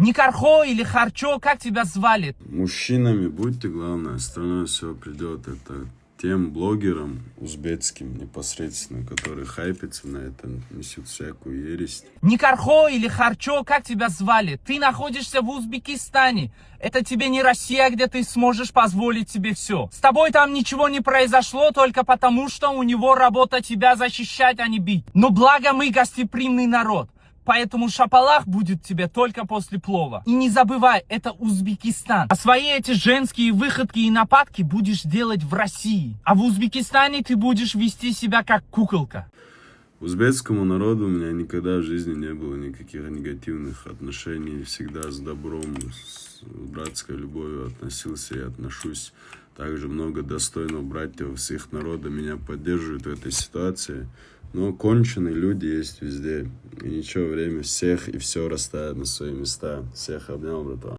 Никархо или Харчо, как тебя звали? Мужчинами будьте, главное, остальное все придет. Это тем блогерам узбекским непосредственно, которые хайпятся на это, несут всякую ересь. Никархо или Харчо, как тебя звали? Ты находишься в Узбекистане. Это тебе не Россия, где ты сможешь позволить себе все. С тобой там ничего не произошло только потому, что у него работа тебя защищать, а не бить. Но благо мы гостеприимный народ. Поэтому шапалах будет тебе только после плова. И не забывай, это Узбекистан. А свои эти женские выходки и нападки будешь делать в России. А в Узбекистане ты будешь вести себя как куколка. Узбекскому народу у меня никогда в жизни не было никаких негативных отношений. Всегда с добром, с братской любовью относился и отношусь. Также много достойных братьев с их народа меня поддерживают в этой ситуации. Но конченые люди есть везде. И ничего, время всех и все расставит на свои места. Всех обнял, братва.